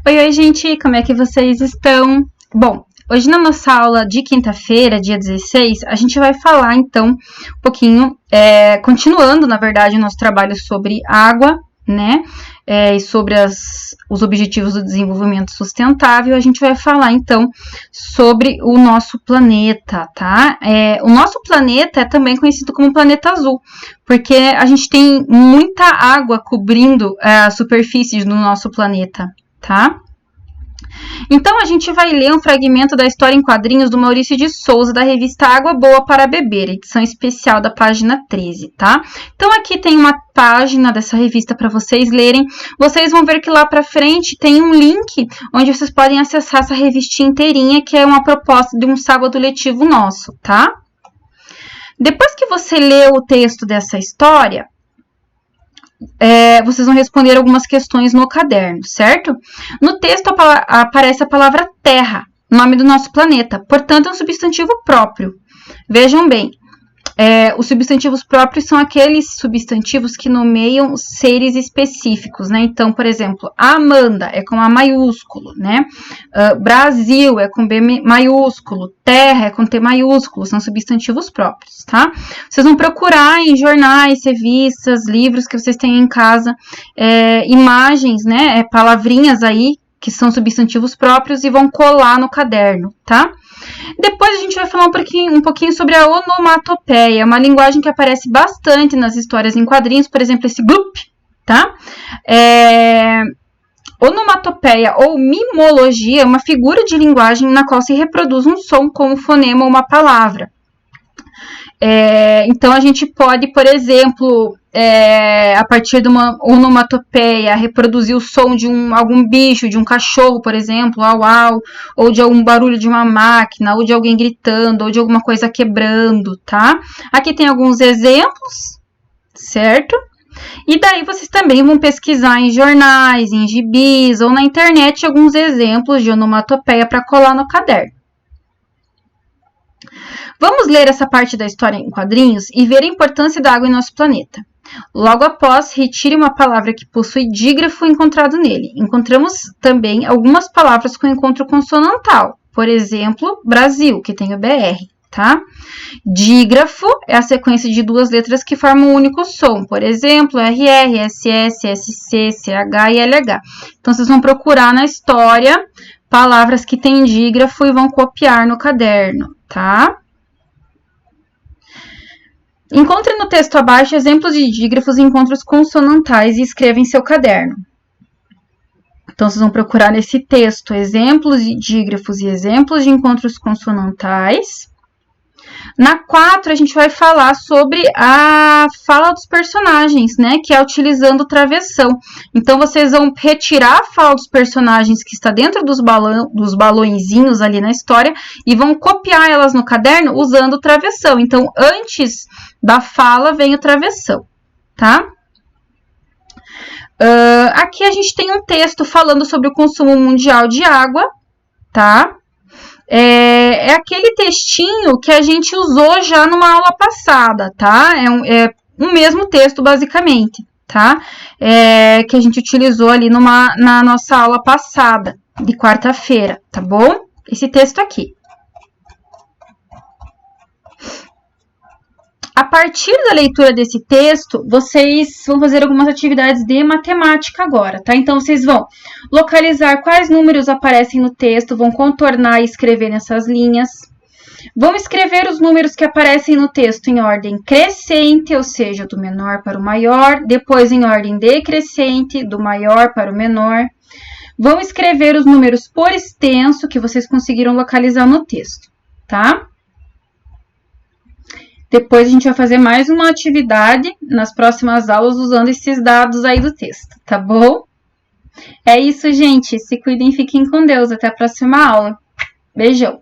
Oi, gente, como é que vocês estão? Bom, hoje na nossa aula de quinta-feira, dia 16, a gente vai falar, então, um pouquinho, continuando, na verdade, o nosso trabalho sobre água, né, e sobre os objetivos do desenvolvimento sustentável. A gente vai falar, então, sobre o nosso planeta, tá? O nosso planeta é também conhecido como planeta azul, porque a gente tem muita água cobrindo a superfície do nosso planeta, tá? Então, a gente vai ler um fragmento da história em quadrinhos do Maurício de Souza, da revista Água Boa para Beber, edição especial da página 13, tá? Então, aqui tem uma página dessa revista para vocês lerem. Vocês vão ver que lá para frente tem um link onde vocês podem acessar essa revistinha inteirinha, que é uma proposta de um sábado letivo nosso, tá? Depois que você lê o texto dessa história, vocês vão responder algumas questões no caderno, certo? No texto aparece a palavra terra, nome do nosso planeta, portanto é um substantivo próprio. Vejam bem, os substantivos próprios são aqueles substantivos que nomeiam seres específicos, né? Então, por exemplo, Amanda é com A maiúsculo, né? Brasil é com B maiúsculo, terra é com T maiúsculo, são substantivos próprios, tá? Vocês vão procurar em jornais, revistas, livros que vocês têm em casa, imagens, né? Palavrinhas aí que são substantivos próprios e vão colar no caderno, tá? Depois a gente vai falar um pouquinho sobre a onomatopeia, uma linguagem que aparece bastante nas histórias em quadrinhos, por exemplo, esse glup, tá? Onomatopeia ou mimologia é uma figura de linguagem na qual se reproduz um som como fonema ou uma palavra. Então, a gente pode, por exemplo, a partir de uma onomatopeia, reproduzir o som de algum bicho, de um cachorro, por exemplo, au, au, ou de algum barulho de uma máquina, ou de alguém gritando, ou de alguma coisa quebrando, tá? Aqui tem alguns exemplos, certo? E daí vocês também vão pesquisar em jornais, em gibis, ou na internet alguns exemplos de onomatopeia para colar no caderno. Vamos ler essa parte da história em quadrinhos e ver a importância da água em nosso planeta. Logo após, retire uma palavra que possui dígrafo encontrado nele. Encontramos também algumas palavras com encontro consonantal. Por exemplo, Brasil, que tem o BR, tá? Dígrafo é a sequência de duas letras que formam um único som. Por exemplo, RR, SS, SC, CH e LH. Então, vocês vão procurar na história palavras que têm dígrafo e vão copiar no caderno, tá? Encontre no texto abaixo exemplos de dígrafos e encontros consonantais e escreva em seu caderno. Então, vocês vão procurar nesse texto exemplos de dígrafos e exemplos de encontros consonantais. Na 4, a gente vai falar sobre a fala dos personagens, né? Que é utilizando travessão. Então, vocês vão retirar a fala dos personagens que está dentro dos balõezinhos ali na história e vão copiar elas no caderno usando o travessão. Então, antes da fala vem o travessão, tá? Aqui a gente tem um texto falando sobre o consumo mundial de água, tá? É aquele textinho que a gente usou já numa aula passada, tá? É o mesmo texto, basicamente, tá? Que a gente utilizou ali na nossa aula passada, de quarta-feira, tá bom? Esse texto aqui. A partir da leitura desse texto, vocês vão fazer algumas atividades de matemática agora, tá? Então, vocês vão localizar quais números aparecem no texto, vão contornar e escrever nessas linhas. Vão escrever os números que aparecem no texto em ordem crescente, ou seja, do menor para o maior, depois em ordem decrescente, do maior para o menor. Vão escrever os números por extenso que vocês conseguiram localizar no texto, tá? Depois a gente vai fazer mais uma atividade nas próximas aulas usando esses dados aí do texto, tá bom? É isso, gente. Se cuidem e fiquem com Deus. Até a próxima aula. Beijão!